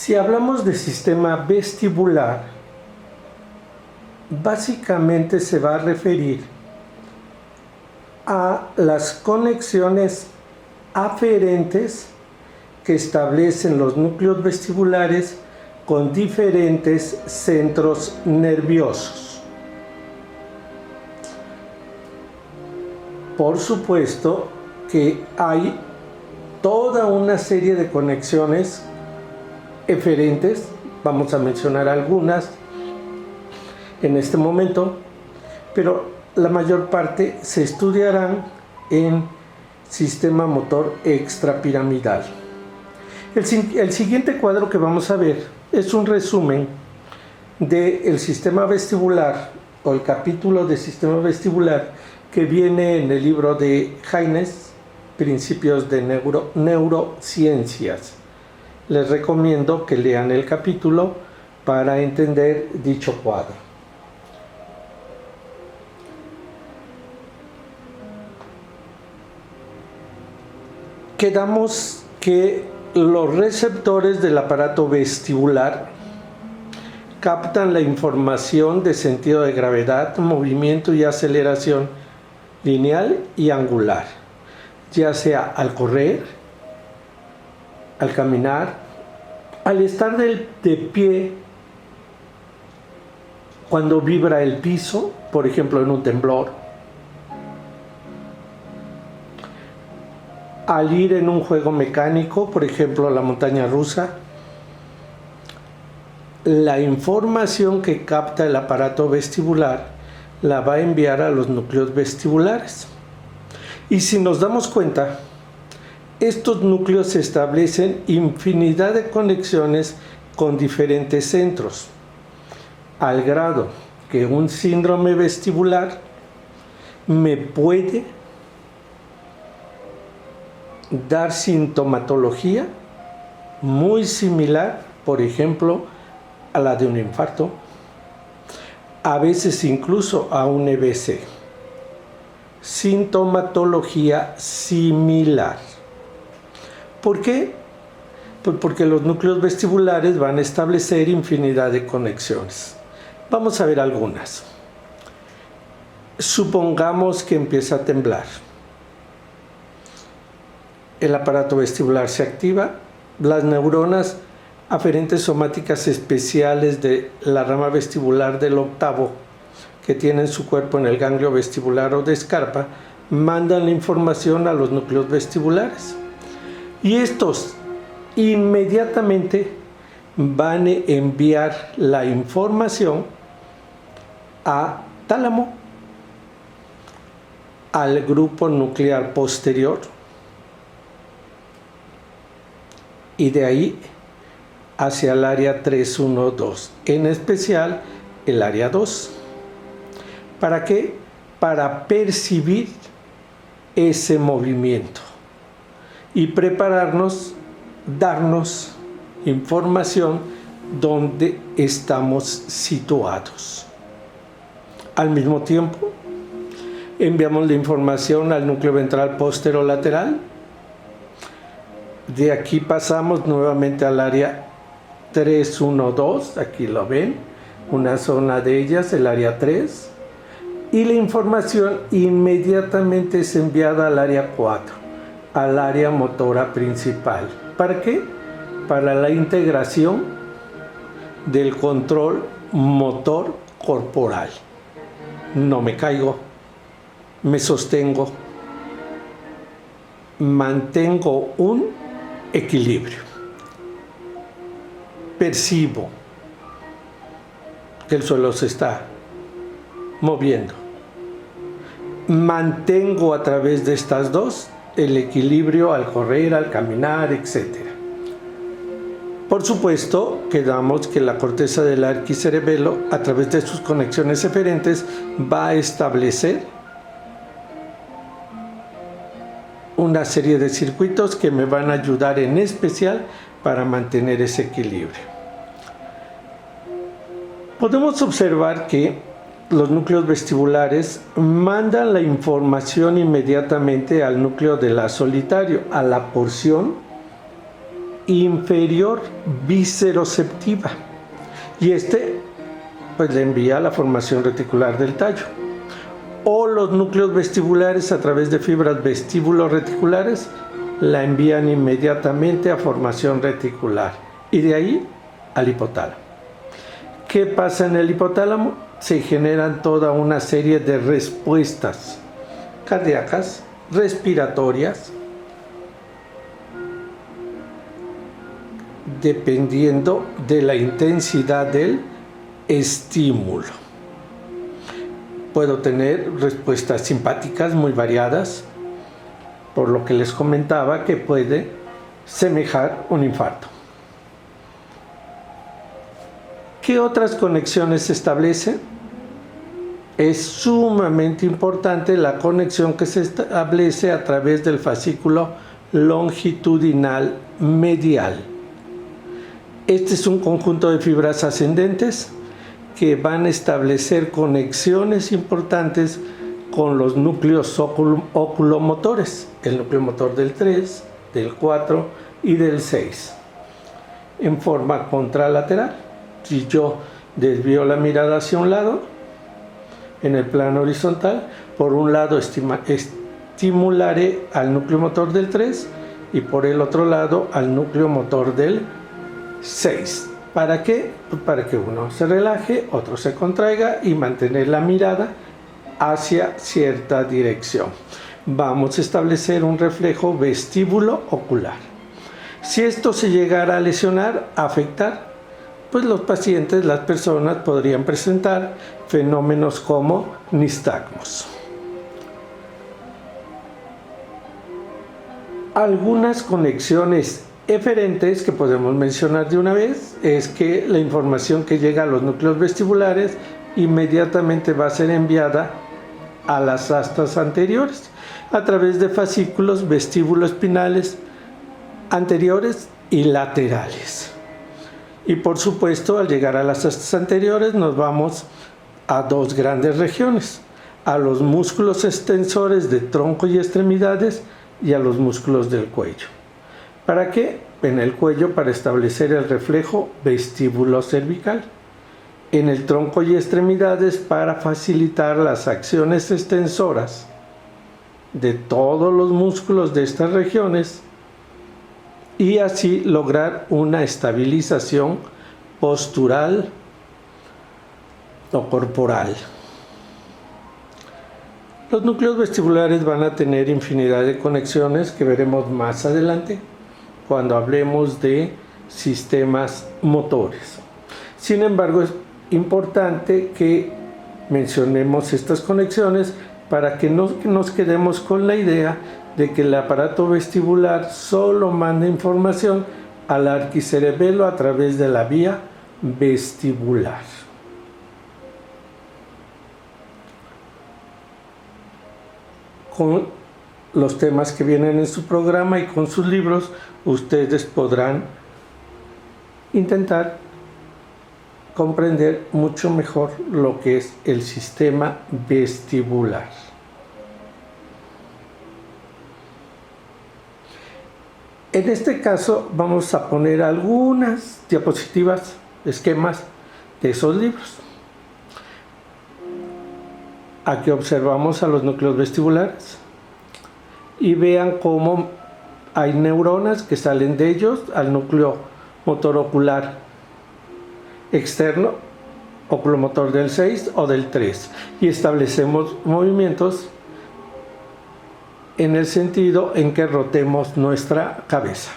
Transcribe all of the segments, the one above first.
Si hablamos de sistema vestibular, básicamente se va a referir a las conexiones aferentes que establecen los núcleos vestibulares con diferentes centros nerviosos. Por supuesto que hay toda una serie de conexiones eferentes, vamos a mencionar algunas en este momento, pero la mayor parte se estudiarán en sistema motor extrapiramidal. El siguiente cuadro que vamos a ver es un resumen del sistema vestibular o el capítulo de sistema vestibular que viene en el libro de Haynes, Principios de Neurociencias. Les recomiendo que lean el capítulo para entender dicho cuadro. Quedamos que los receptores del aparato vestibular captan la información de sentido de gravedad, movimiento y aceleración lineal y angular, ya sea al correr, al caminar, al estar de pie, cuando vibra el piso, por ejemplo en un temblor, al ir en un juego mecánico, por ejemplo la montaña rusa. La información que capta el aparato vestibular la va a enviar a los núcleos vestibulares. Y si nos damos cuenta, estos núcleos establecen infinidad de conexiones con diferentes centros, al grado que un síndrome vestibular me puede dar sintomatología muy similar, por ejemplo, a la de un infarto, a veces incluso a un EBC. Sintomatología similar. ¿Por qué? Pues porque los núcleos vestibulares van a establecer infinidad de conexiones. Vamos a ver algunas. Supongamos que empieza a temblar. El aparato vestibular se activa, las neuronas aferentes somáticas especiales de la rama vestibular del octavo, que tienen su cuerpo en el ganglio vestibular o de Scarpa, mandan la información a los núcleos vestibulares. Y estos inmediatamente van a enviar la información a tálamo, al grupo nuclear posterior, y de ahí hacia el área 312, en especial el área 2. ¿Para qué? Para percibir ese movimiento y prepararnos, darnos información donde estamos situados. Al mismo tiempo, enviamos la información al núcleo ventral posterolateral. De aquí pasamos nuevamente al área 312, aquí lo ven, una zona de ellas, el área 3, y la información inmediatamente es enviada al área 4, al área motora principal. ¿Para qué? Para la integración del control motor corporal. No me caigo, me sostengo, mantengo un equilibrio. Percibo que el suelo se está moviendo. Mantengo a través de estas dos el equilibrio al correr, al caminar, etc. Por supuesto, quedamos que la corteza del arquicerebelo, a través de sus conexiones eferentes, va a establecer una serie de circuitos que me van a ayudar en especial para mantener ese equilibrio. Podemos observar que los núcleos vestibulares mandan la información inmediatamente al núcleo de la solitario, a la porción inferior visceroceptiva y pues le envía la formación reticular del tallo. O los núcleos vestibulares a través de fibras vestíbulo-reticulares la envían inmediatamente a formación reticular y de ahí al hipotálamo. ¿Qué pasa en el hipotálamo? Se generan toda una serie de respuestas cardíacas, respiratorias, dependiendo de la intensidad del estímulo. Puedo tener respuestas simpáticas muy variadas, por lo que les comentaba que puede semejar un infarto. ¿Qué otras conexiones se establecen? Es sumamente importante la conexión que se establece a través del fascículo longitudinal medial. Este es un conjunto de fibras ascendentes que van a establecer conexiones importantes con los núcleos oculomotores, el núcleo motor del 3, del 4 y del 6, en forma contralateral. Si yo desvío la mirada hacia un lado, en el plano horizontal, por un lado estimularé al núcleo motor del 3 y por el otro lado al núcleo motor del 6. ¿Para qué? Para que uno se relaje, otro se contraiga y mantener la mirada hacia cierta dirección. Vamos a establecer un reflejo vestíbulo ocular. Si esto se llegara a lesionar, afectar, pues los pacientes, las personas podrían presentar fenómenos como nistagmos. Algunas conexiones eferentes que podemos mencionar de una vez es que la información que llega a los núcleos vestibulares inmediatamente va a ser enviada a las astas anteriores a través de fascículos vestíbulo-espinales anteriores y laterales. Y por supuesto, al llegar a las astas anteriores nos vamos a dos grandes regiones, a los músculos extensores de tronco y extremidades y a los músculos del cuello. ¿Para qué? En el cuello para establecer el reflejo vestíbulo cervical. En el tronco y extremidades para facilitar las acciones extensoras de todos los músculos de estas regiones y así lograr una estabilización postural o corporal. Los núcleos vestibulares van a tener infinidad de conexiones que veremos más adelante cuando hablemos de sistemas motores. Sin embargo, es importante que mencionemos estas conexiones para que no nos quedemos con la idea de que el aparato vestibular solo manda información al arquicerebelo a través de la vía vestibular. Con los temas que vienen en su programa y con sus libros, ustedes podrán intentar comprender mucho mejor lo que es el sistema vestibular. En este caso vamos a poner algunas diapositivas, esquemas de esos libros. Aquí observamos a los núcleos vestibulares y vean cómo hay neuronas que salen de ellos al núcleo motor ocular externo, oculomotor del 6 o del 3, y establecemos movimientos en el sentido en que rotemos nuestra cabeza.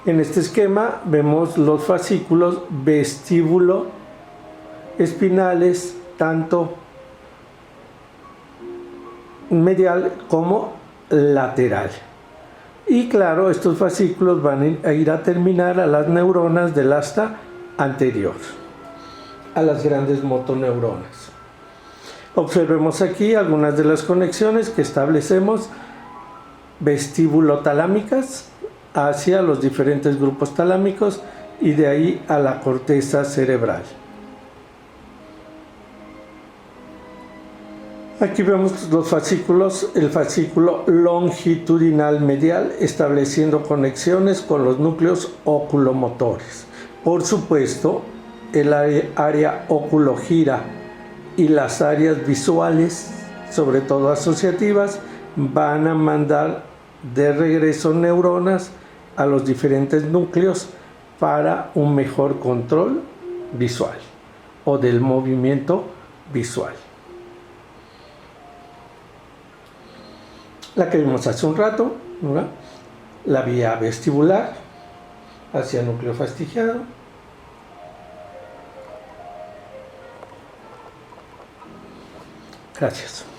En este esquema vemos los fascículos vestíbulo espinales, tanto medial como lateral. Y claro, estos fascículos van a ir a terminar a las neuronas del asta anterior, a las grandes motoneuronas. Observemos aquí algunas de las conexiones que establecemos vestíbulo-talámicas hacia los diferentes grupos talámicos y de ahí a la corteza cerebral. Aquí vemos los fascículos, el fascículo longitudinal medial estableciendo conexiones con los núcleos oculomotores. Por supuesto, el área oculogira y las áreas visuales, sobre todo asociativas, van a mandar de regreso neuronas a los diferentes núcleos para un mejor control visual o del movimiento visual. La que vimos hace un rato, ¿verdad? La vía vestibular hacia el núcleo fastigiado. Gracias.